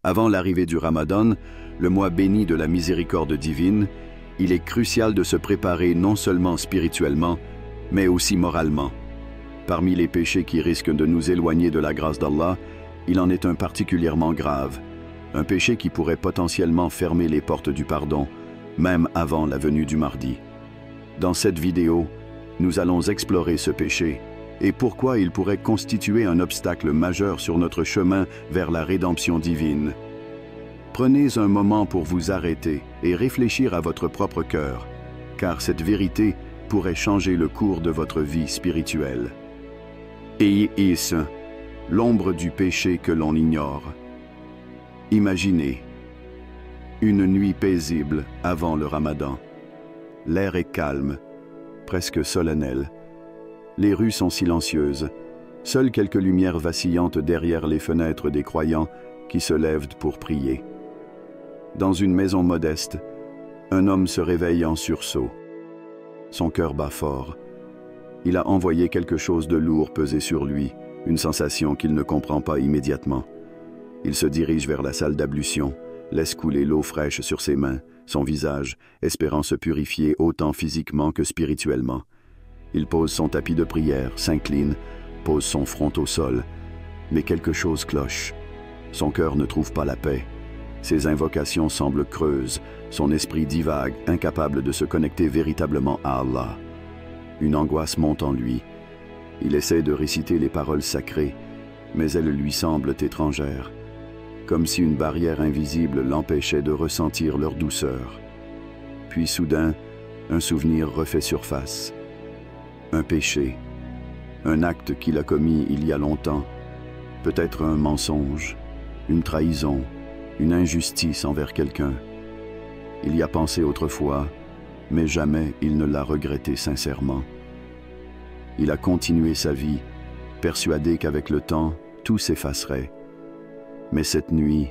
Avant l'arrivée du Ramadan, le mois béni de la miséricorde divine, il est crucial de se préparer non seulement spirituellement, mais aussi moralement. Parmi les péchés qui risquent de nous éloigner de la grâce d'Allah, il en est un particulièrement grave, un péché qui pourrait potentiellement fermer les portes du pardon, même avant la venue du mardi. Dans cette vidéo, nous allons explorer ce péché et pourquoi il pourrait constituer un obstacle majeur sur notre chemin vers la rédemption divine. Prenez un moment pour vous arrêter et réfléchir à votre propre cœur, car cette vérité pourrait changer le cours de votre vie spirituelle. Is, l'ombre du péché que l'on ignore. Imaginez une nuit paisible avant le Ramadan. L'air est calme, presque solennel. Les rues sont silencieuses. Seules quelques lumières vacillantes derrière les fenêtres des croyants qui se lèvent pour prier. Dans une maison modeste, un homme se réveille en sursaut. Son cœur bat fort. Il a envoyé quelque chose de lourd peser sur lui, une sensation qu'il ne comprend pas immédiatement. Il se dirige vers la salle d'ablution, laisse couler l'eau fraîche sur ses mains, son visage, espérant se purifier autant physiquement que spirituellement. Il pose son tapis de prière, s'incline, pose son front au sol, mais quelque chose cloche. Son cœur ne trouve pas la paix. Ses invocations semblent creuses, son esprit divague, incapable de se connecter véritablement à Allah. Une angoisse monte en lui. Il essaie de réciter les paroles sacrées, mais elles lui semblent étrangères, comme si une barrière invisible l'empêchait de ressentir leur douceur. Puis soudain, un souvenir refait surface. Un péché, un acte qu'il a commis il y a longtemps, peut-être un mensonge, une trahison, une injustice envers quelqu'un. Il y a pensé autrefois, mais jamais il ne l'a regretté sincèrement. Il a continué sa vie, persuadé qu'avec le temps, tout s'effacerait. Mais cette nuit,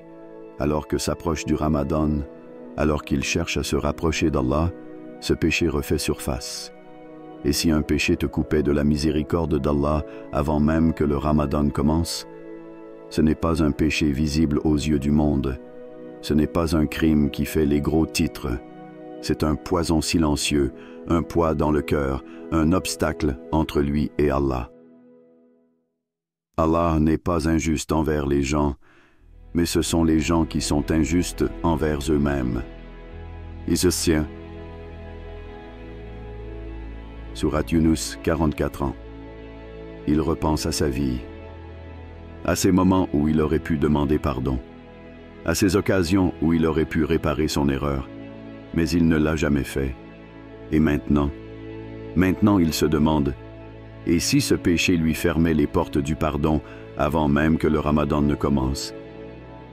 alors que s'approche du Ramadan, alors qu'il cherche à se rapprocher d'Allah, ce péché refait surface. Et si un péché te coupait de la miséricorde d'Allah avant même que le Ramadan commence, ce n'est pas un péché visible aux yeux du monde. Ce n'est pas un crime qui fait les gros titres. C'est un poison silencieux, un poids dans le cœur, un obstacle entre lui et Allah. Allah n'est pas injuste envers les gens, mais ce sont les gens qui sont injustes envers eux-mêmes. Ézéchiel. Sourate Yunus, 44 ans. Il repense à sa vie, à ces moments où il aurait pu demander pardon, à ces occasions où il aurait pu réparer son erreur, mais il ne l'a jamais fait. Et maintenant il se demande, et si ce péché lui fermait les portes du pardon avant même que le Ramadan ne commence?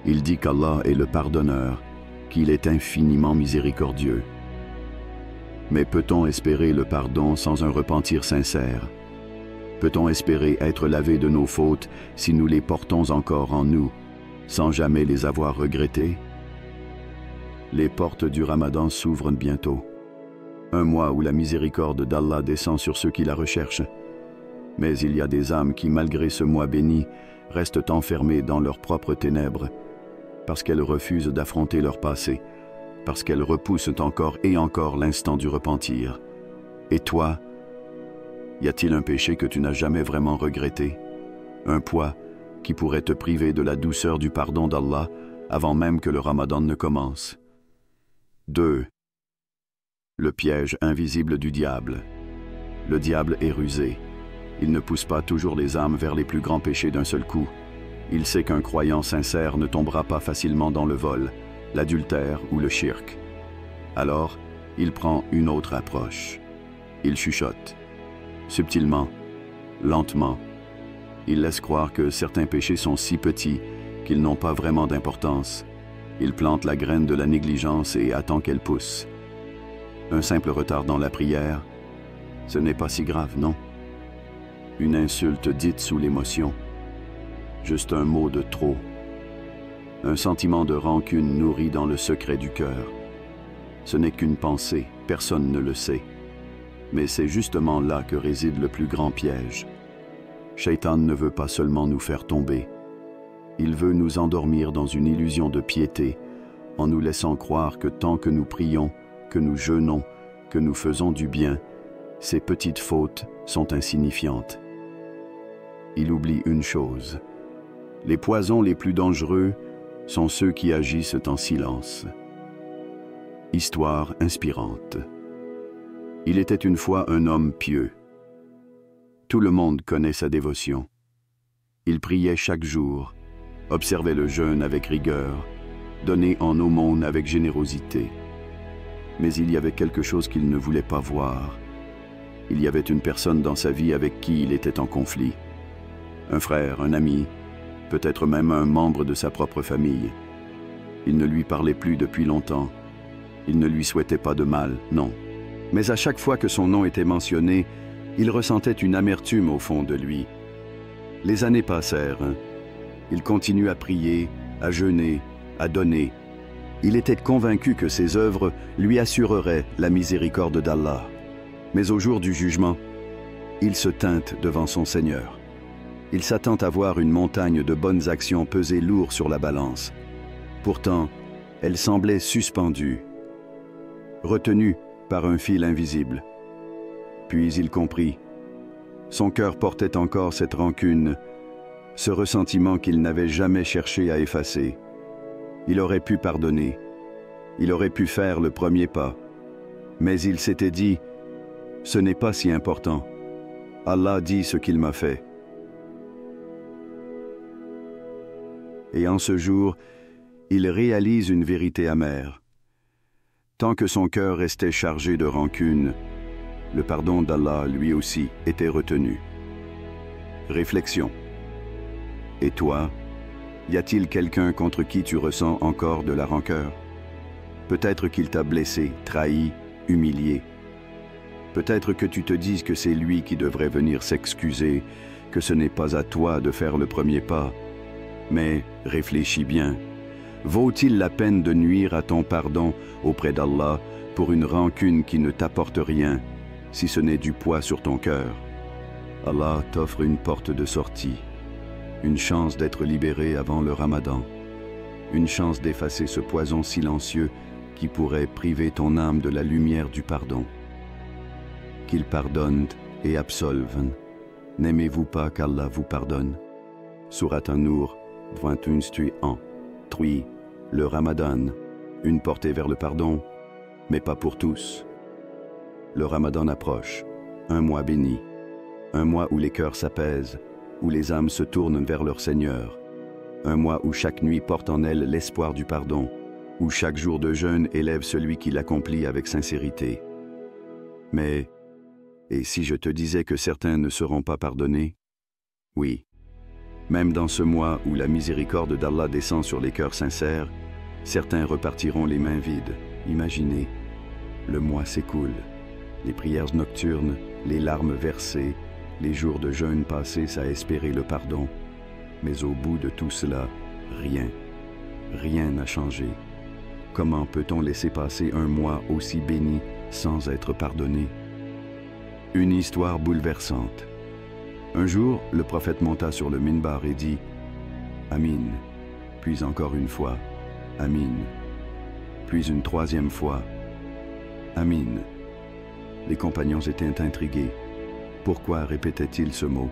Il dit qu'Allah est le pardonneur, qu'il est infiniment miséricordieux. Mais peut-on espérer le pardon sans un repentir sincère? Peut-on espérer être lavé de nos fautes si nous les portons encore en nous, sans jamais les avoir regrettées? Les portes du Ramadan s'ouvrent bientôt. Un mois où la miséricorde d'Allah descend sur ceux qui la recherchent. Mais il y a des âmes qui, malgré ce mois béni, restent enfermées dans leurs propres ténèbres, parce qu'elles refusent d'affronter leur passé, parce qu'elles repoussent encore et encore l'instant du repentir. Et toi, y a-t-il un péché que tu n'as jamais vraiment regretté? Un poids qui pourrait te priver de la douceur du pardon d'Allah avant même que le Ramadan ne commence? 2. Le piège invisible du diable. Le diable est rusé. Il ne pousse pas toujours les âmes vers les plus grands péchés d'un seul coup. Il sait qu'un croyant sincère ne tombera pas facilement dans le vol, l'adultère ou le shirk. Alors, il prend une autre approche. Il chuchote. Subtilement, lentement. Il laisse croire que certains péchés sont si petits qu'ils n'ont pas vraiment d'importance. Il plante la graine de la négligence et attend qu'elle pousse. Un simple retard dans la prière, ce n'est pas si grave, non? Une insulte dite sous l'émotion. Juste un mot de trop. Un sentiment de rancune nourri dans le secret du cœur. Ce n'est qu'une pensée, personne ne le sait. Mais c'est justement là que réside le plus grand piège. Shaitan ne veut pas seulement nous faire tomber. Il veut nous endormir dans une illusion de piété, en nous laissant croire que tant que nous prions, que nous jeûnons, que nous faisons du bien, ces petites fautes sont insignifiantes. Il oublie une chose. Les poisons les plus dangereux sont ceux qui agissent en silence. Histoire inspirante. Il était une fois un homme pieux. Tout le monde connaît sa dévotion. Il priait chaque jour, observait le jeûne avec rigueur, donnait en aumône avec générosité. Mais il y avait quelque chose qu'il ne voulait pas voir. Il y avait une personne dans sa vie avec qui il était en conflit. Un frère, un ami, peut-être même un membre de sa propre famille. Il ne lui parlait plus depuis longtemps. Il ne lui souhaitait pas de mal, non. Mais à chaque fois que son nom était mentionné, il ressentait une amertume au fond de lui. Les années passèrent. Il continue à prier, à jeûner, à donner. Il était convaincu que ses œuvres lui assureraient la miséricorde d'Allah. Mais au jour du jugement, il se teinte devant son Seigneur. Il s'attend à voir une montagne de bonnes actions peser lourd sur la balance. Pourtant, elle semblait suspendue, retenue par un fil invisible. Puis il comprit. Son cœur portait encore cette rancune, ce ressentiment qu'il n'avait jamais cherché à effacer. Il aurait pu pardonner, il aurait pu faire le premier pas, mais il s'était dit « Ce n'est pas si important. Allah dit ce qu'il m'a fait. » Et en ce jour, il réalise une vérité amère. Tant que son cœur restait chargé de rancune, le pardon d'Allah, lui aussi, était retenu. Réflexion. Et toi, y a-t-il quelqu'un contre qui tu ressens encore de la rancœur? Peut-être qu'il t'a blessé, trahi, humilié. Peut-être que tu te dises que c'est lui qui devrait venir s'excuser, que ce n'est pas à toi de faire le premier pas. Mais réfléchis bien. Vaut-il la peine de nuire à ton pardon auprès d'Allah pour une rancune qui ne t'apporte rien, si ce n'est du poids sur ton cœur? Allah t'offre une porte de sortie, une chance d'être libéré avant le Ramadan, une chance d'effacer ce poison silencieux qui pourrait priver ton âme de la lumière du pardon. Qu'il pardonne et absolve. N'aimez-vous pas qu'Allah vous pardonne? Surat An-Nur 21:1. 3. Le Ramadan, une portée vers le pardon, mais pas pour tous. Le Ramadan approche, un mois béni, un mois où les cœurs s'apaisent, où les âmes se tournent vers leur Seigneur, un mois où chaque nuit porte en elle l'espoir du pardon, où chaque jour de jeûne élève celui qui l'accomplit avec sincérité. Mais, et si je te disais que certains ne seront pas pardonnés? Oui. Même dans ce mois où la miséricorde d'Allah descend sur les cœurs sincères, certains repartiront les mains vides. Imaginez, le mois s'écoule, les prières nocturnes, les larmes versées, les jours de jeûne passés à espérer le pardon. Mais au bout de tout cela, rien n'a changé. Comment peut-on laisser passer un mois aussi béni sans être pardonné? Une histoire bouleversante. Un jour, le prophète monta sur le minbar et dit « Amin », puis encore une fois « Amin », puis une troisième fois « Amin ». Les compagnons étaient intrigués. Pourquoi répétait-il ce mot?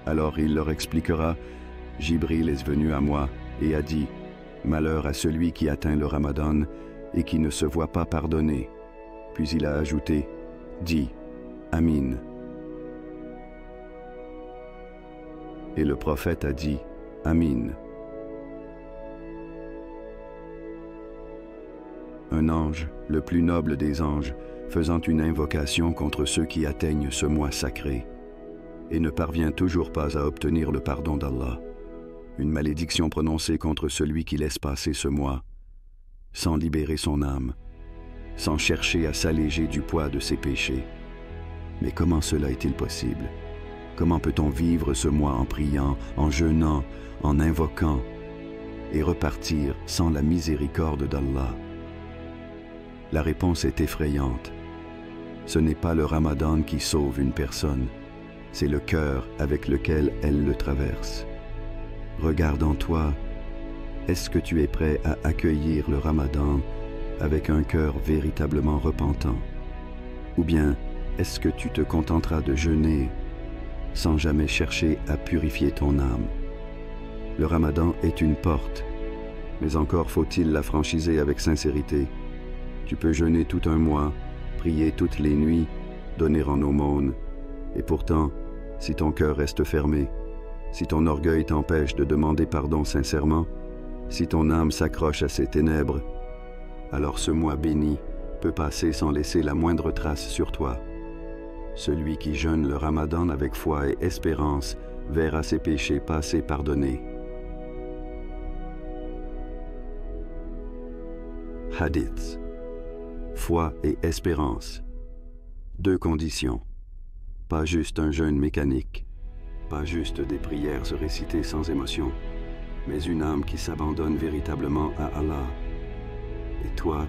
Alors il leur expliquera « Jibril est venu à moi et a dit « Malheur à celui qui atteint le Ramadan et qui ne se voit pas pardonner ». Puis il a ajouté « Dis « Amin ». Et le prophète a dit « Amin ». Un ange, le plus noble des anges, faisant une invocation contre ceux qui atteignent ce mois sacré, et ne parvient toujours pas à obtenir le pardon d'Allah. Une malédiction prononcée contre celui qui laisse passer ce mois, sans libérer son âme, sans chercher à s'alléger du poids de ses péchés. Mais comment cela est-il possible? Comment peut-on vivre ce mois en priant, en jeûnant, en invoquant, et repartir sans la miséricorde d'Allah? La réponse est effrayante. Ce n'est pas le Ramadan qui sauve une personne, c'est le cœur avec lequel elle le traverse. Regarde en toi. Est-ce que tu es prêt à accueillir le Ramadan avec un cœur véritablement repentant? Ou bien est-ce que tu te contenteras de jeûner sans jamais chercher à purifier ton âme? Le Ramadan est une porte, mais encore faut-il la franchiser avec sincérité. Tu peux jeûner tout un mois, prier toutes les nuits, donner en aumône, et pourtant, si ton cœur reste fermé, si ton orgueil t'empêche de demander pardon sincèrement, si ton âme s'accroche à ces ténèbres, alors ce mois béni peut passer sans laisser la moindre trace sur toi. Celui qui jeûne le Ramadan avec foi et espérance verra ses péchés passer pardonnés. Hadith. Foi et espérance. Deux conditions. Pas juste un jeûne mécanique, pas juste des prières se réciter sans émotion, mais une âme qui s'abandonne véritablement à Allah. Et toi,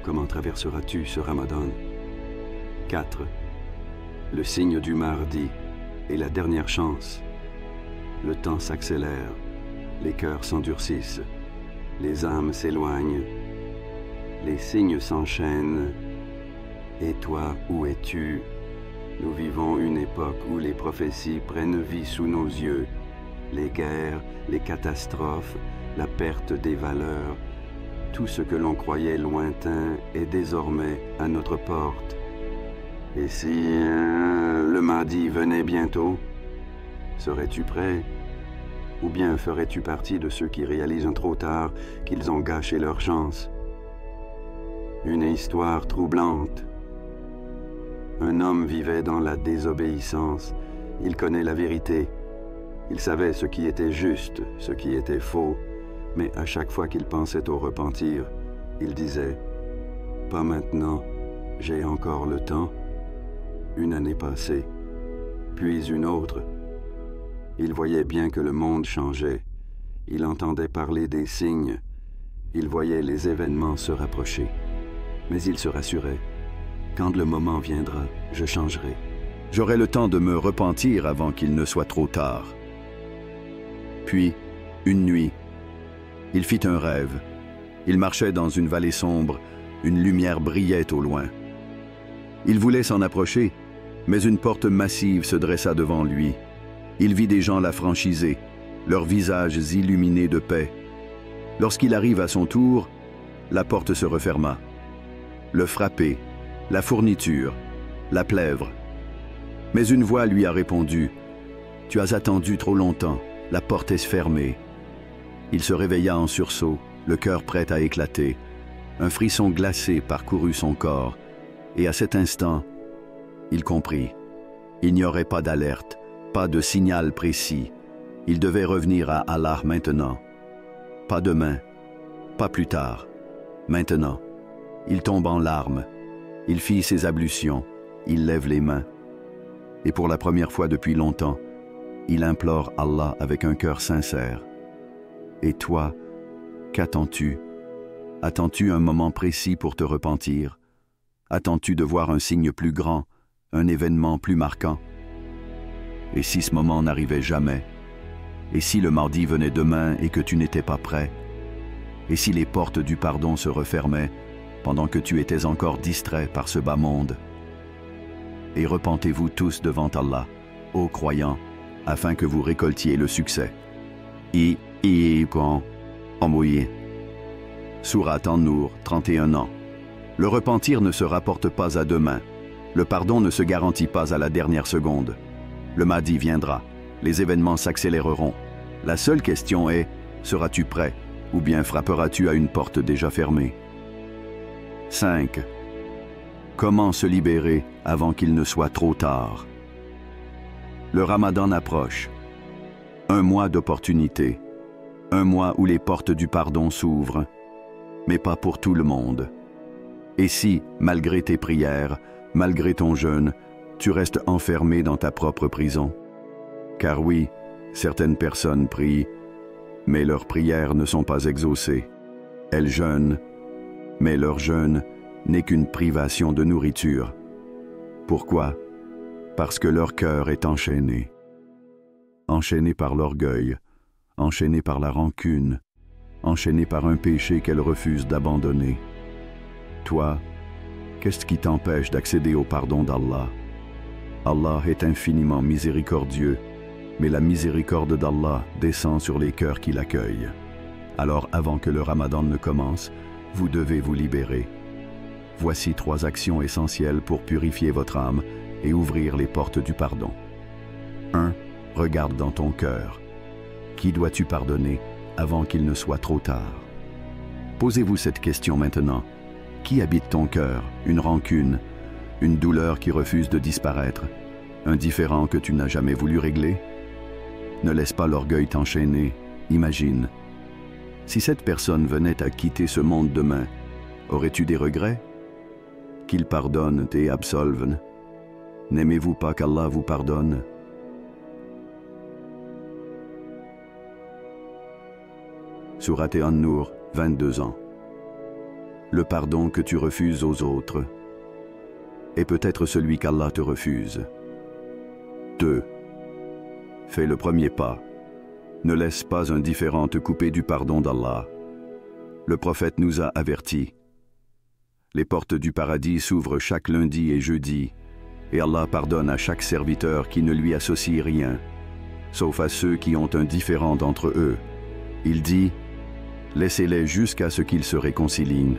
comment traverseras-tu ce Ramadan? 4. Le signe du mardi est la dernière chance. Le temps s'accélère, les cœurs s'endurcissent, les âmes s'éloignent, les signes s'enchaînent. Et toi, où es-tu? Nous vivons une époque où les prophéties prennent vie sous nos yeux. Les guerres, les catastrophes, la perte des valeurs, tout ce que l'on croyait lointain est désormais à notre porte. Et si le mardi venait bientôt, serais-tu prêt? Ou bien ferais-tu partie de ceux qui réalisent trop tard qu'ils ont gâché leur chance? Une histoire troublante. Un homme vivait dans la désobéissance. Il connaît la vérité. Il savait ce qui était juste, ce qui était faux. Mais à chaque fois qu'il pensait au repentir, il disait « Pas maintenant, j'ai encore le temps. » Une année passée, puis une autre. Il voyait bien que le monde changeait. Il entendait parler des signes. Il voyait les événements se rapprocher. Mais il se rassurait. Quand le moment viendra, je changerai. J'aurai le temps de me repentir avant qu'il ne soit trop tard. Puis, une nuit, il fit un rêve. Il marchait dans une vallée sombre, une lumière brillait au loin. Il voulait s'en approcher, mais une porte massive se dressa devant lui. Il vit des gens la franchiser, leurs visages illuminés de paix. Lorsqu'il arrive à son tour, la porte se referma. Le frappé, la fourniture, la plèvre. Mais une voix lui a répondu « Tu as attendu trop longtemps, la porte est fermée. » Il se réveilla en sursaut, le cœur prêt à éclater. Un frisson glacé parcourut son corps, et à cet instant, il comprit. Il n'y aurait pas d'alerte, pas de signal précis. Il devait revenir à Allah maintenant. Pas demain, pas plus tard, maintenant. Il tombe en larmes. Il fit ses ablutions, il lève les mains. Et pour la première fois depuis longtemps, il implore Allah avec un cœur sincère. Et toi, qu'attends-tu? Attends-tu un moment précis pour te repentir? Attends-tu de voir un signe plus grand, un événement plus marquant? Et si ce moment n'arrivait jamais? Et si le mardi venait demain et que tu n'étais pas prêt? Et si les portes du pardon se refermaient pendant que tu étais encore distrait par ce bas monde? Et repentez-vous tous devant Allah, ô croyants, afin que vous récoltiez le succès. Sourate An-Nour, 31 ans. Le repentir ne se rapporte pas à demain. Le pardon ne se garantit pas à la dernière seconde. Le Mahdi viendra. Les événements s'accéléreront. La seule question est, seras-tu prêt ou bien frapperas-tu à une porte déjà fermée? 5. Comment se libérer avant qu'il ne soit trop tard? Le Ramadan approche. Un mois d'opportunité. Un mois où les portes du pardon s'ouvrent. Mais pas pour tout le monde. Et si, malgré tes prières, malgré ton jeûne, tu restes enfermé dans ta propre prison? Car oui, certaines personnes prient, mais leurs prières ne sont pas exaucées. Elles jeûnent, mais leur jeûne n'est qu'une privation de nourriture. Pourquoi? Parce que leur cœur est enchaîné. Enchaîné par l'orgueil, enchaînée par la rancune, enchaînée par un péché qu'elle refuse d'abandonner. Toi, qu'est-ce qui t'empêche d'accéder au pardon d'Allah? Allah est infiniment miséricordieux, mais la miséricorde d'Allah descend sur les cœurs qui l'accueillent. Alors avant que le Ramadan ne commence, vous devez vous libérer. Voici 3 actions essentielles pour purifier votre âme et ouvrir les portes du pardon. 1. Regarde dans ton cœur. Qui dois-tu pardonner avant qu'il ne soit trop tard? Posez-vous cette question maintenant. Qui habite ton cœur? Une rancune, une douleur qui refuse de disparaître, un différend que tu n'as jamais voulu régler? Ne laisse pas l'orgueil t'enchaîner. Imagine. Si cette personne venait à quitter ce monde demain, aurais-tu des regrets? Qu'il pardonne et absolve. N'aimez-vous pas qu'Allah vous pardonne? Sourate An-Nur, 22 ans. Le pardon que tu refuses aux autres est peut-être celui qu'Allah te refuse. 2. Fais le premier pas. Ne laisse pas un différend te couper du pardon d'Allah. Le prophète nous a avertis. Les portes du paradis s'ouvrent chaque lundi et jeudi, et Allah pardonne à chaque serviteur qui ne lui associe rien, sauf à ceux qui ont un différend entre eux. Il dit, laissez-les jusqu'à ce qu'ils se réconcilient.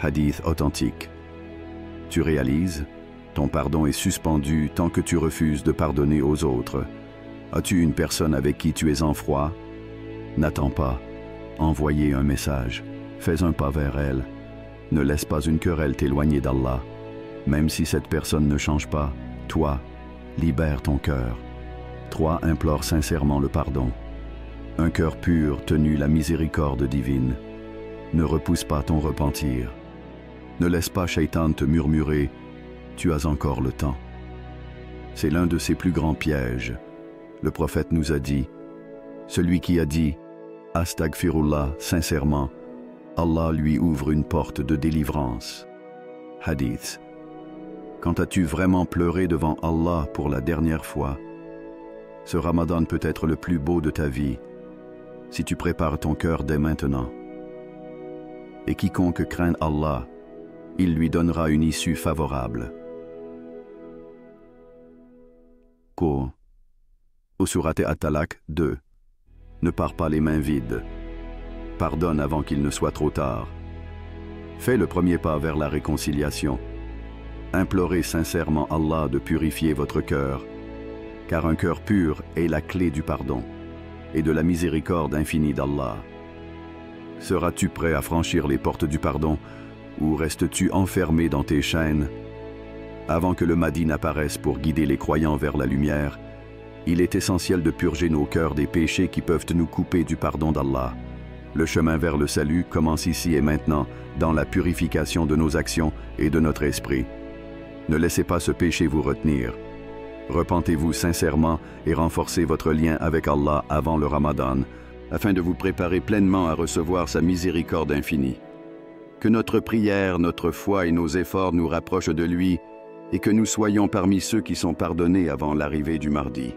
Hadith authentique. Tu réalises, ton pardon est suspendu tant que tu refuses de pardonner aux autres. As-tu une personne avec qui tu es en froid? N'attends pas. Envoyez un message. Fais un pas vers elle. Ne laisse pas une querelle t'éloigner d'Allah. Même si cette personne ne change pas, toi, libère ton cœur. 3. Implore sincèrement le pardon. Un cœur pur tenu la miséricorde divine. Ne repousse pas ton repentir. Ne laisse pas Shaitan te murmurer « Tu as encore le temps ». C'est l'un de ses plus grands pièges. Le prophète nous a dit « Celui qui a dit « Astagfirullah » sincèrement, Allah lui ouvre une porte de délivrance. Hadith. Quand as-tu vraiment pleuré devant Allah pour la dernière fois? Ce Ramadan peut être le plus beau de ta vie si tu prépares ton cœur dès maintenant. Et quiconque craint Allah, il lui donnera une issue favorable. Au Sourate At-Talaq 2. Ne pars pas les mains vides. Pardonne avant qu'il ne soit trop tard. Fais le premier pas vers la réconciliation. Implorez sincèrement Allah de purifier votre cœur, car un cœur pur est la clé du pardon et de la miséricorde infinie d'Allah. Seras-tu prêt à franchir les portes du pardon ou restes-tu enfermé dans tes chaînes? Avant que le Mahdi n'apparaisse pour guider les croyants vers la lumière, il est essentiel de purger nos cœurs des péchés qui peuvent nous couper du pardon d'Allah. Le chemin vers le salut commence ici et maintenant, dans la purification de nos actions et de notre esprit. Ne laissez pas ce péché vous retenir. Repentez-vous sincèrement et renforcez votre lien avec Allah avant le Ramadan, afin de vous préparer pleinement à recevoir sa miséricorde infinie. Que notre prière, notre foi et nos efforts nous rapprochent de lui, et que nous soyons parmi ceux qui sont pardonnés avant l'arrivée du mardi.